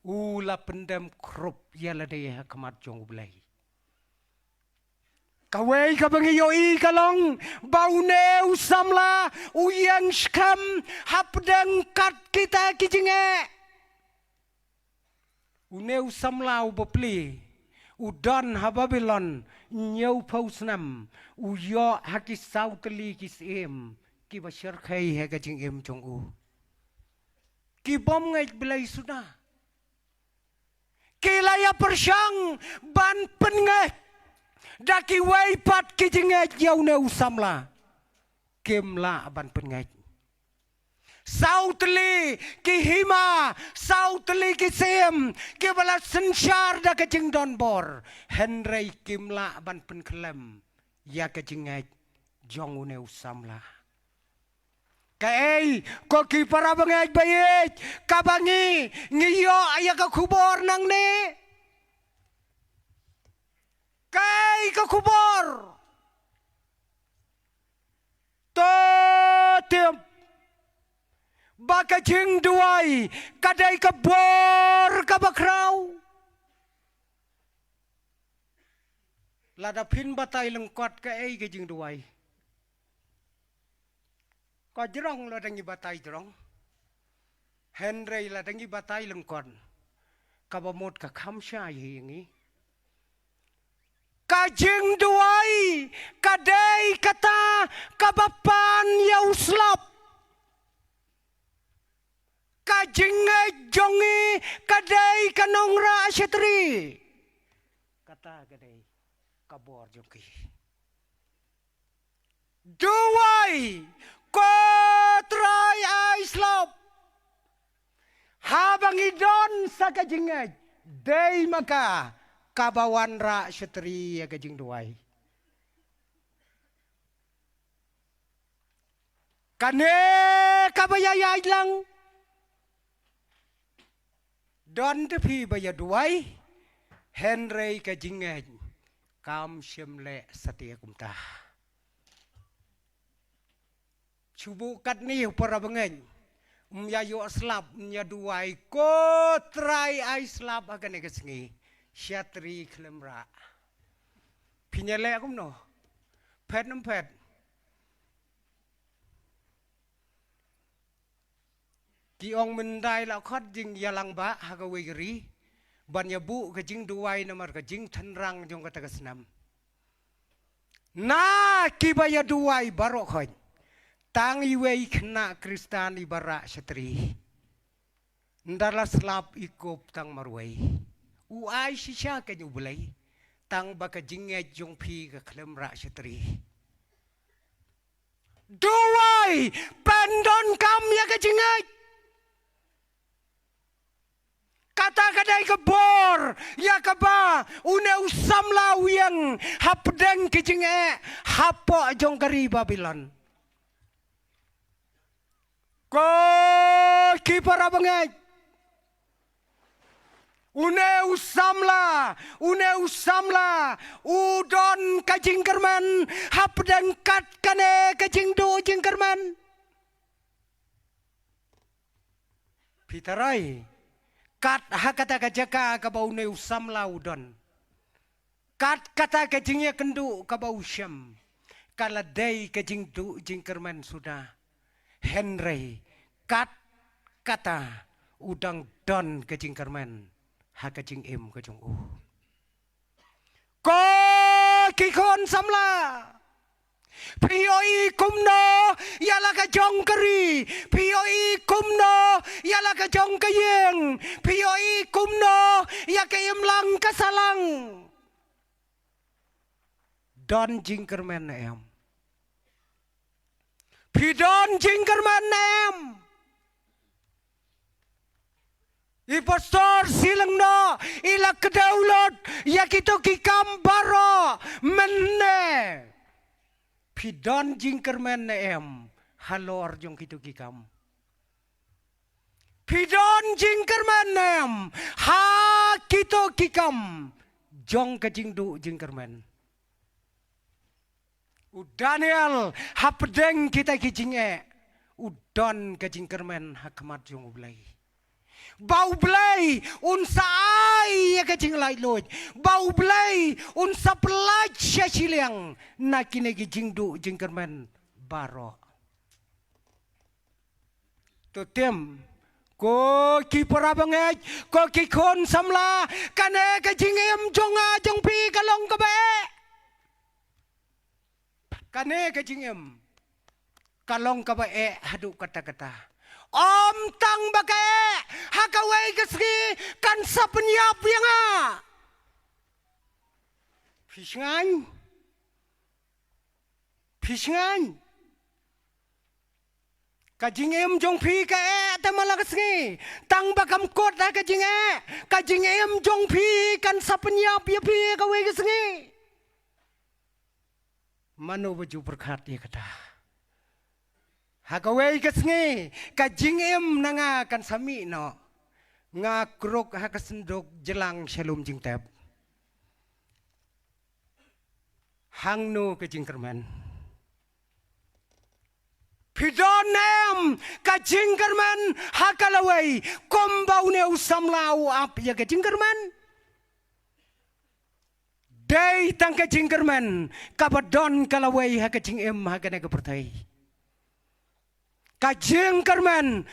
ula pendem krup ya la de hakmat jong ublai kawai ka bangi yoi kalong bau neu samla uyang skam hapdang kat kita kijinge uneu samla ubopli udan hababilon nyau pausnam uyo hakis sautli kisem ki bashar khai he ka jingem jong u ki bom ngai belai sudah kilaya persyang ban pengai daki wai pat ki jinget yau ne usamla kemla ban pengai sautli ki hima sautli ki sem ki bala sensyar da ka jing don bor Henry kimla ban pen klem ya ka jinget jong ne usamla kai ko ki para bangai bayet kabangi ngiyo aya ka kubor nang ne kai ka kubor totem baka jing duai kadai ka bor ka bakrau lada pin batai lengkot ka ei ka jing duai ko jerong la dangi batai jerong Henry la dangi batai lengkot ka bamot ka khamsha hingi kajing duai kadai kata kabapan yauslap kajing jongi kadai kanongra asyatri kata kadai kabor jongi duai kotrai aislap habang idon sa kajing dei maka kabawan ra syatri ya kajing duai kane kabayayay lang Don te phi ba ya duai Henry ka jingeng kam syemle setia kumta. Cubu kat ni para bengeng. Ya yo slap nya duai ko try ai slap akan ke sengi. Syatri klemra. Pinyale akum no. Pet nem pet. Ki ong mendai la khot jing yalang ba hagawe geri. Ban ya bu ke jing duai namar ke jing thanrang jong kata kesenam. Na ki ba ya duai barok khoi. Tang iwei kena Kristan ibara syatri. Ndala slap ikop tang marwai. Uai shisha ke nyubulai. Tang baka jinge jong pi ke klemra syatri. Duai pendon kam ya ke jinge. Kata kadai ke bor ya ke ba une usam la wiang hapdeng ke jinge hapo jong kari Babylon. Ko kiper abangai. Une usamla, udon kajing kerman, hapdeng kat kane kajing do jing kerman. Pitarai, kat hakata kajaka kabau ne usamla udon. Kat kata kajingnya kendu kabau syam. Kaladai kajing do jing kerman sudah. Henry kat kata udang don kajing kermen ha kajing em kajong ko kikon samla pioi kumno yala kajong keri pioi kumno yala kajong kayeng pioi kumno ya kayem lang kasalang don jing kermen em Pidon jingkerman nem. Impostor silang no ila kedaulot ya kita kikam baro menne. Pidon jingkerman nem. Halor jong kita kikam. Pidon jingkerman nem. Ha kita kikam. Jong kajingdu jingkerman. Daniel hapdeng kita kijinge udon kajing kermen hakmat jong ublai bau blai unsa ai ya kajing lai loj bau blai unsa pelaj syachiliang nakine kijing du jing kermen baro totem ko ki parabangej ko ki kon samla kane kajing em jonga jong pi kalong kabe Kane kajingem kalong kaba hadu kata-kata om tang bakae hakawai kesgi kan sapenyap yang pisngan kajingem jong pi kae tamala kesgi tang bakam kot ha kajingem jong pi kan sapenyap ya pi kawai kesgi Mano baju berkat dia kata. Hakawai kesngi kajing em nanga kan sami no. Ngakrok hakasendok jelang shalom jing tab. Hang no kajing kerman. Pidonem kajing kerman hakalawai kombau ne usam lau ap ya kajing kerman. Day tang kajing kerman kabadon kalawai ha kajing em ha kana kepertai kajing kerman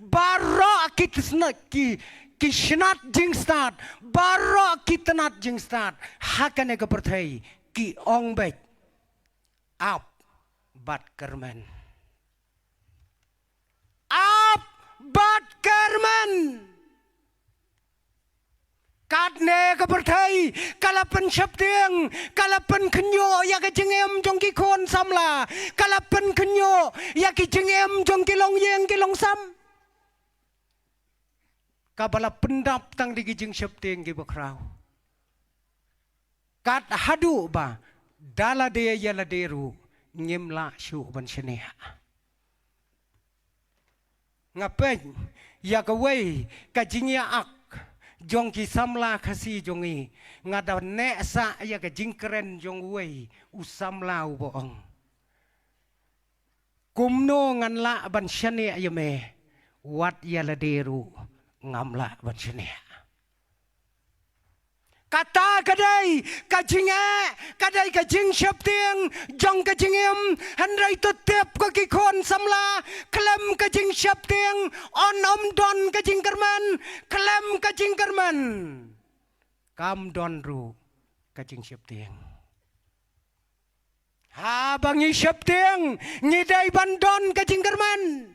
baro kitna ki kisnat jing start baro kitnat jing start ha kana kepertai ki ong baik up bat kerman Katne kepertai kalapan syaptiang kalapan kenyo ya ke jengem jong ki kon samla kalapan kenyo ya ki jengem jong ki long yeng ki long sam kabala pendap tang di jeng syaptiang ki bakrau kat hadu ba dala de yala deru nyemla syu ban shenea ngapain ya kawai kajingnya ak jong ki samla kasi jongi ngada ne sa ya kajing keren jong wei usamla uboong kumno nganla ban shane ya me wat ya laderu ngamla ban shane kata kadai kajing syap tiang jong kajingim handrai tutep ko ki kon samla klem kajing syap tiang on don kajing kerman klem kajing kerman kam don ru kajing syap tiang ha bangi syap tiang ngidai bandon kajing kerman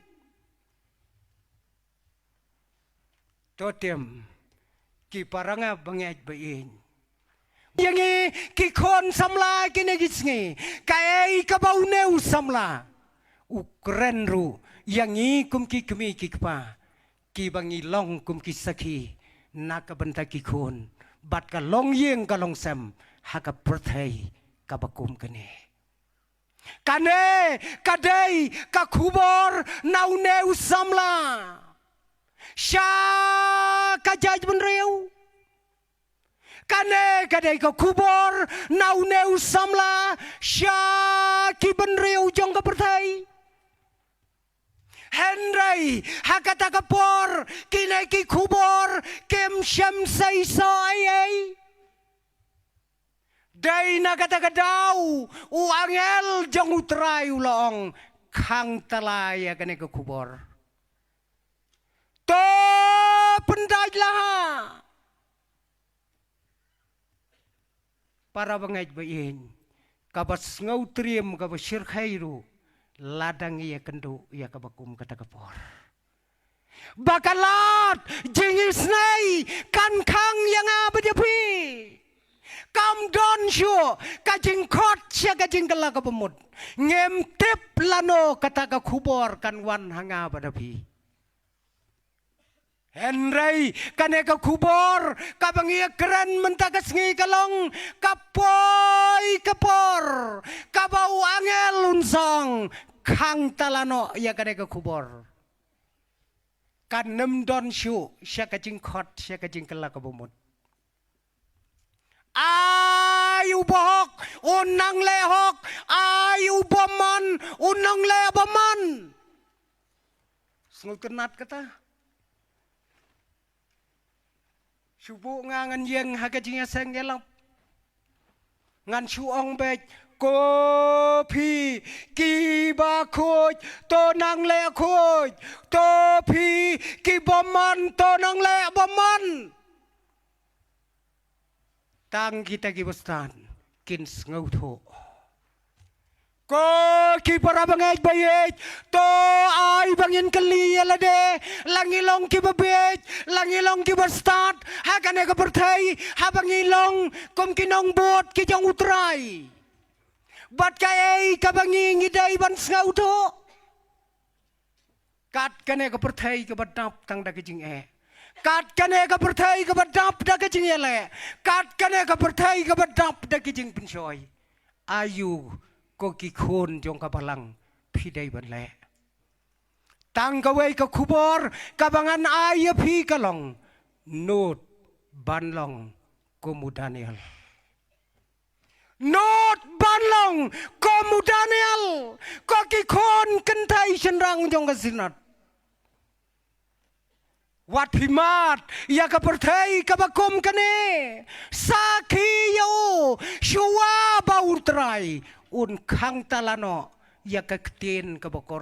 totem ki paranga bangaj bain yangi ki kon samla kine gisngi kai ka bauneu samla ukren ru yangi kum ki kemi ki pa ki bangi long kum ki saki nak benta ki kon bat ka long yeng ka long sam ha ka prathai ka bakum kane kane kadai ka khubor nauneu samla sha kajaj benreu kane kadai ka kubor nauneu samla sha ki benreu jong ka perthai henrai hakata ka por kine ki kubor kem syam sai sai ai dai na kata ka dau uangel jong utrai ulong khang talaya kane ka kubor to pendajlah para bangaj bayin kabas ngau triem kabas syirkhairu ladang iya kendu iya kabakum kata kapor bakalat jingis nai kan kang yang abajapi kam don syu kajing kot sya kajing kala kapemut ngem tip lano kata ka khubor kan wan hanga badapi henrai kane ka kubor kabangia keren mentakas ngi kalong kapoi kapor kabau angel unsong kang talano ya kane ka kubor kan nem don syu sya kajing khot sya kajing kala kabumut ayu bohok unang lehok ayu boman unang le boman sngutenat kata subuh ngangan yang hagajingnya senggelap ngan suong bej kopi kiba kuj tonang le kuj topi kibaman tonang le baman tang kita kibustan kin ngauto ko ki para bangaj bayej to ay bangin kali alade langilong ki babej langilong ki berstat ha kane ka perthai ha bangilong kom kinong bot ki jong utrai bat kai ka bangi ngidai ban ngauto kat kane ka perthai ka badap tang da kijing kat kane ka perthai ka badap da kijing ele kat kane ka perthai ka badap da kijing pensoy ayu ko ki khon jong ka balang phidai ban le tang ka wei ka khubor kabangan ay phi kalong not banlong komu Daniel not banlong komu Daniel ko ki khon kentai senrang jong ka sinat wat himat ya ka perthai ka bakom kane sakhi yo shuwa bautrai un khang talano ya ka ktin ka bokor